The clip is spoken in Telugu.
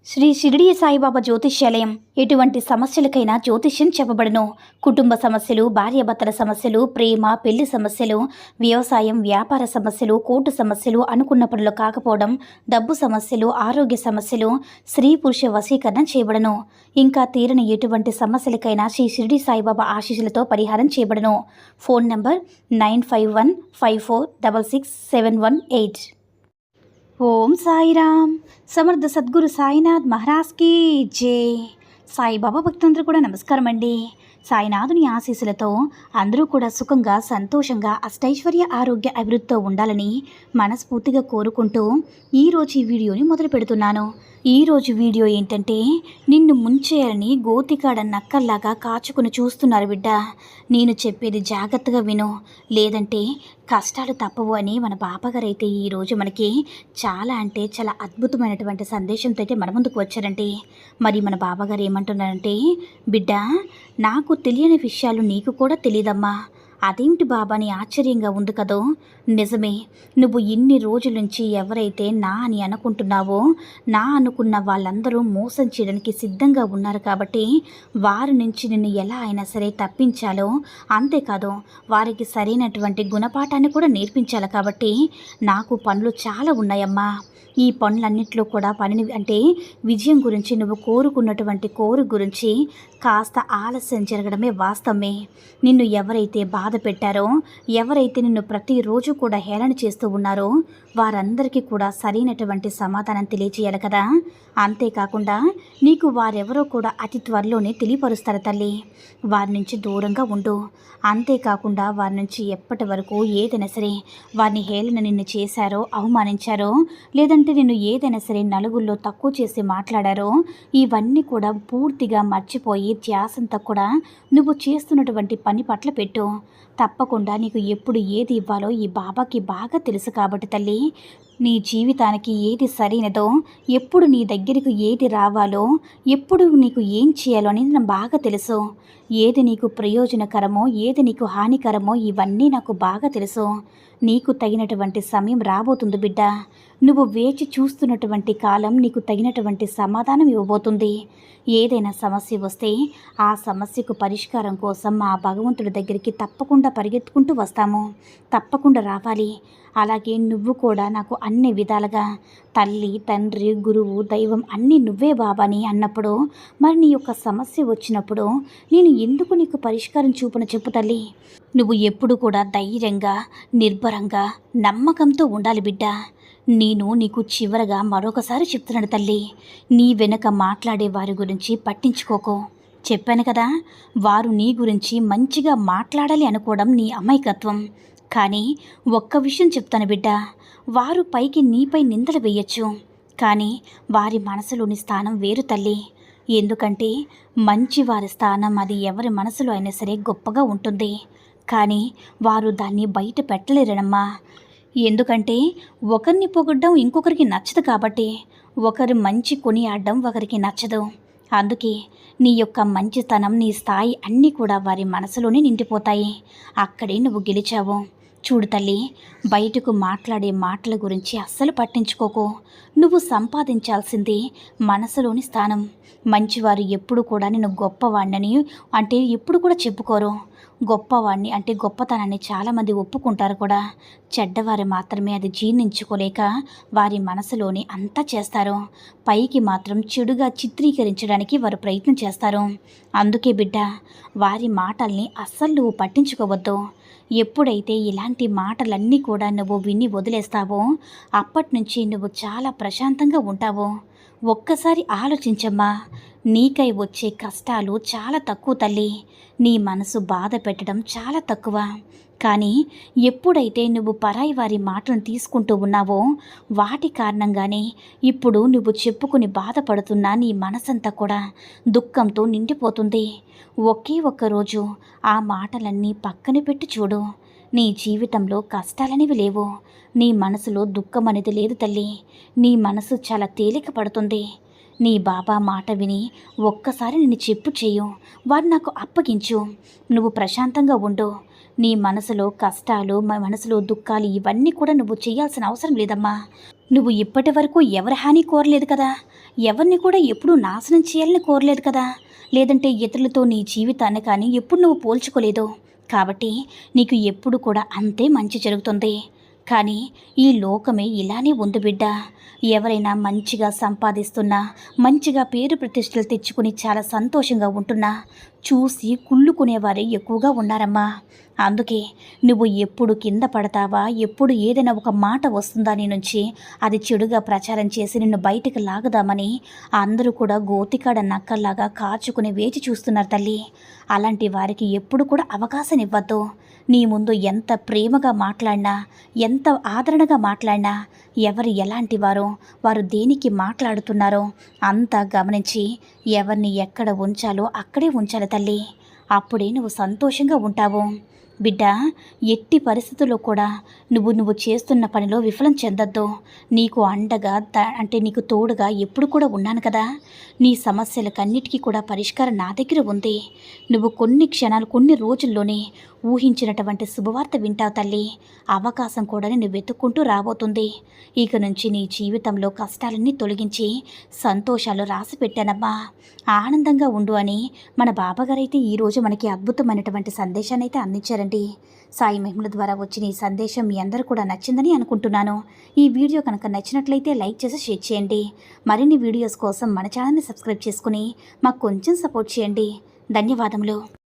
శ్రీ షిరిడి సాయిబాబా జ్యోతిష్యాలయం ఎటువంటి సమస్యలకైనా జ్యోతిష్యం చెప్పబడును. కుటుంబ సమస్యలు, భార్యాభర్తల సమస్యలు, ప్రేమ పెళ్లి సమస్యలు, వ్యవసాయం వ్యాపార సమస్యలు, కోర్టు సమస్యలు, అనుకున్న పనులు కాకపోవడం, డబ్బు సమస్యలు, ఆరోగ్య సమస్యలు, స్త్రీ పురుష వశీకరణ చేయబడను. ఇంకా తీరని ఎటువంటి సమస్యలకైనా శ్రీ షిరిడి సాయిబాబా ఆశీస్సులతో పరిహారం చేయబడను. Phone number 9515466718. ఓం సాయిరామ్. సమర్థ సద్గురు సాయినాథ్ మహారాజ్కి జై. సాయిబాబా భక్తులందరూ కూడా నమస్కారం అండి. సాయినాథుని ఆశీస్సులతో అందరూ కూడా సుఖంగా, సంతోషంగా, అష్టైశ్వర్య, ఆరోగ్య, అభివృద్ధితో ఉండాలని మనస్ఫూర్తిగా కోరుకుంటూ ఈరోజు ఈ వీడియోని మొదలు పెడుతున్నాను. ఈరోజు వీడియో ఏంటంటే, నిన్ను ముంచేయాలని గోతికాడ నక్కల్లాగా కాచుకుని చూస్తున్నారు బిడ్డ. నేను చెప్పేది జాగ్రత్తగా విను, లేదంటే కష్టాలు తప్పవు అని మన బాబాగారు అయితే ఈరోజు మనకి చాలా అంటే చాలా అద్భుతమైనటువంటి సందేశంతో అయితే మన ముందుకు వచ్చారండి. మరి మన బాబాగారు ఏమంటున్నారంటే, బిడ్డ నాకు తెలియని విషయాలు నీకు కూడా తెలియదమ్మా. అదేమిటి బాబా అని ఆశ్చర్యంగా ఉంది కదో. నిజమే, నువ్వు ఇన్ని రోజుల నుంచి ఎవరైతే నా అని అనుకుంటున్నావో, నా అనుకున్న వాళ్ళందరూ మోసం చేయడానికి సిద్ధంగా ఉన్నారు. కాబట్టి వారి నుంచి నిన్ను ఎలా అయినా సరే తప్పించాలో, అంతేకాదు వారికి సరైనటువంటి గుణపాఠాన్ని కూడా నేర్పించాలి. కాబట్టి నాకు పనులు చాలా ఉన్నాయమ్మా. ఈ పనులన్నింటిలో కూడా పనిని అంటే విజయం గురించి, నువ్వు కోరుకున్నటువంటి కోరిక గురించి కాస్త ఆలస్యం జరగడమే వాస్తవమే. నిన్ను ఎవరైతే బాధ పెట్టారో, ఎవరైతే నిన్ను ప్రతిరోజు కూడా హేళన చేస్తూ ఉన్నారో, వారందరికీ కూడా సరైనటువంటి సమాధానం తెలియచేయాలి కదా. అంతేకాకుండా నీకు వారెవరో కూడా అతి త్వరలోనే తెలియపరుస్తారు తల్లి. వారి నుంచి దూరంగా ఉండు. అంతేకాకుండా వారి నుంచి ఎప్పటి వరకు ఏదైనా సరే వారిని హేళన నిన్ను చేశారో, అవమానించారో, లేదంటే నిన్ను ఏదైనా సరే నలుగుల్లో తక్కువ చేసి మాట్లాడారో, ఇవన్నీ కూడా పూర్తిగా మర్చిపోయి ధ్యాసంతా కూడా నువ్వు చేస్తున్నటువంటి పని పట్ల పెట్టు. తప్పకుండా నీకు ఎప్పుడు ఏది ఇవ్వాలో ఈ బాబాకి బాగా తెలుసు. కాబట్టి తల్లి, నీ జీవితానికి ఏది సరైనదో, ఎప్పుడు నీ దగ్గరకు ఏది రావాలో, ఎప్పుడు నీకు ఏం చేయాలో అనేది నాకు బాగా తెలుసు. ఏది నీకు ప్రయోజనకరమో, ఏది నీకు హానికరమో, ఇవన్నీ నాకు బాగా తెలుసు. నీకు తగినటువంటి సమయం రాబోతుంది బిడ్డ. నువ్వు వేచి చూస్తున్నటువంటి కాలం నీకు తగినటువంటి సమాధానం ఇవ్వబోతుంది. ఏదైనా సమస్య వస్తే ఆ సమస్యకు పరిష్కారం కోసం ఆ భగవంతుడి దగ్గరికి తప్పకుండా పరిగెత్తుకుంటూ వస్తాము. తప్పకుండా రావాలి. అలాగే నువ్వు కూడా నాకు అన్ని విధాలుగా తల్లి, తండ్రి, గురువు, దైవం అన్నీ నువ్వే బాబాని అన్నప్పుడు, మరి నీ యొక్క సమస్య వచ్చినప్పుడు నేను ఎందుకు నీకు పరిష్కారం చూపును చెప్పు తల్లి. నువ్వు ఎప్పుడు కూడా ధైర్యంగా, నిర్భరంగా, నమ్మకంతో ఉండాలి బిడ్డ. నేను నీకు చివరగా మరొకసారి చెప్తున్నాను తల్లి, నీ వెనుక మాట్లాడే వారి గురించి పట్టించుకోకు. చెప్పాను కదా, వారు నీ గురించి మంచిగా మాట్లాడాలి అనుకోవడం నీ అమాయకత్వం. కానీ ఒక్క విషయం చెప్తాను బిడ్డ, వారు పైకి నీపై నిందలు వేయచ్చు, కానీ వారి మనసులోని స్థానం వేరు తల్లి. ఎందుకంటే మంచి వారి స్థానం అది ఎవరి మనసులో అయినా సరే గొప్పగా ఉంటుంది. కానీ వారు దాన్ని బయట పెట్టలేరనమ్మా. ఎందుకంటే ఒకరిని పొగడ్డం ఇంకొకరికి నచ్చదు. కాబట్టి ఒకరు మంచి కొనియాడడం ఒకరికి నచ్చదు. అందుకే నీ యొక్క మంచితనం, నీ స్థాయి అన్నీ కూడా వారి మనసులోనే నిండిపోతాయి. అక్కడే నువ్వు గెలిచావు. చూడు తల్లి, బయటకు మాట్లాడే మాటల గురించి అస్సలు పట్టించుకోకు. నువ్వు సంపాదించాల్సింది మనసులోని స్థానం. మంచివారు ఎప్పుడు కూడా నేను గొప్పవాడిని అంటే ఎప్పుడు కూడా చెప్పుకోరు. గొప్పవాడిని అంటే గొప్పతనాన్ని చాలామంది ఒప్పుకుంటారు కూడా. చెడ్డవారు మాత్రమే అది జీర్ణించుకోలేక వారి మనసులోని అంతా చేస్తారు. పైకి మాత్రం చెడుగా చిత్రీకరించడానికి వారు ప్రయత్నం చేస్తారు. అందుకే బిడ్డ, వారి మాటల్ని అస్సలు నువ్వు పట్టించుకోవద్దు. ఎప్పుడైతే ఇలాంటి మాటలన్నీ కూడా నువ్వు విని వదిలేస్తావో, అప్పటి నుంచి నువ్వు చాలా ప్రశాంతంగా ఉంటావు. ఒక్కసారి ఆలోచించమ్మా, నీకై వచ్చే కష్టాలు చాలా తక్కువ తల్లి. నీ మనసు బాధ పెట్టడం చాలా తక్కువ. కానీ ఎప్పుడైతే నువ్వు పరాయి వారి మాటను తీసుకుంటూ ఉన్నావో, వాటి కారణంగానే ఇప్పుడు నువ్వు చెప్పుకుని బాధపడుతున్నా నీ మనసంతా కూడా దుఃఖంతో నిండిపోతుంది. ఒకే ఒక్కరోజు ఆ మాటలన్నీ పక్కన పెట్టి చూడు. నీ జీవితంలో కష్టాలనేవి లేవు. నీ మనసులో దుఃఖం అనేది లేదు తల్లి. నీ మనసు చాలా తేలిక పడుతుంది. నీ బాబా మాట విని ఒక్కసారి నిన్ను చెప్పు చేయు, వారు నాకు అప్పగించు. నువ్వు ప్రశాంతంగా ఉండు. నీ మనసులో కష్టాలు, మనసులో దుఃఖాలు ఇవన్నీ కూడా నువ్వు చేయాల్సిన అవసరం లేదమ్మా. నువ్వు ఇప్పటి వరకు ఎవరి హాని కోరలేదు కదా, ఎవరిని కూడా ఎప్పుడూ నాశనం చేయాలని కోరలేదు కదా, లేదంటే ఇతరులతో నీ జీవితాన్ని కానీ ఎప్పుడు నువ్వు పోల్చుకోలేదు. కాబట్టి నీకు ఎప్పుడు కూడా అంతే మంచి జరుగుతుంది. కానీ ఈ లోకమే ఇలానే ఉంది బిడ్డ. ఎవరైనా మంచిగా సంపాదిస్తున్నా, మంచిగా పేరు ప్రతిష్టలు తెచ్చుకుని చాలా సంతోషంగా ఉంటున్నా చూసి కుళ్ళుకునేవారే ఎక్కువగా ఉన్నారమ్మా. అందుకే నువ్వు ఎప్పుడు కింద పడతావా, ఎప్పుడు ఏదైనా ఒక మాట వస్తుందా నీ నుంచి, అది చెడుగా ప్రచారం చేసి నిన్ను బయటకు లాగదామని అందరూ కూడా గోతికాడ నక్కల్లాగా కాచుకుని వేచి చూస్తున్నారు తల్లి. అలాంటి వారికి ఎప్పుడు కూడా అవకాశం ఇవ్వద్దు. నీ ముందు ఎంత ప్రేమగా మాట్లాడినా, ఎంత ఆదరణగా మాట్లాడినా, ఎవరు ఎలాంటి వారో, వారు దేనికి మాట్లాడుతున్నారో అంతా గమనించి ఎవరిని ఎక్కడ ఉంచాలో అక్కడే ఉంచాలి తల్లి. అప్పుడే నువ్వు సంతోషంగా ఉంటావు బిడ్డ. ఎట్టి పరిస్థితుల్లో కూడా నువ్వు చేస్తున్న పనిలో విఫలం చెందొద్దు. నీకు అండగా నీకు తోడుగా ఎప్పుడు కూడా ఉన్నాను కదా. నీ సమస్యలకన్నిటికీ కూడా పరిష్కారం నా దగ్గర ఉంది. నువ్వు కొన్ని రోజుల్లోనే ఊహించినటువంటి శుభవార్త వింటావు తల్లి. అవకాశం కూడా నువ్వు వెతుక్కుంటూ రాబోతుంది. ఇక నుంచి నీ జీవితంలో కష్టాలన్నీ తొలగించి సంతోషాలు రాసి పెట్టానమ్మా, ఆనందంగా ఉండు అని మన బాబాగారైతే ఈరోజు మనకి అద్భుతమైనటువంటి సందేశాన్ని అయితే అందించారండి. సాయి మహిమల ద్వారా వచ్చిన ఈ సందేశం మీ అందరూ కూడా నచ్చిందని అనుకుంటున్నాను. ఈ వీడియో కనుక నచ్చినట్లయితే లైక్ చేసి షేర్ చేయండి. మరిన్ని వీడియోస్ కోసం మన ఛానల్ని సబ్స్క్రైబ్ చేసుకుని మాకు కొంచెం సపోర్ట్ చేయండి. ధన్యవాదములు.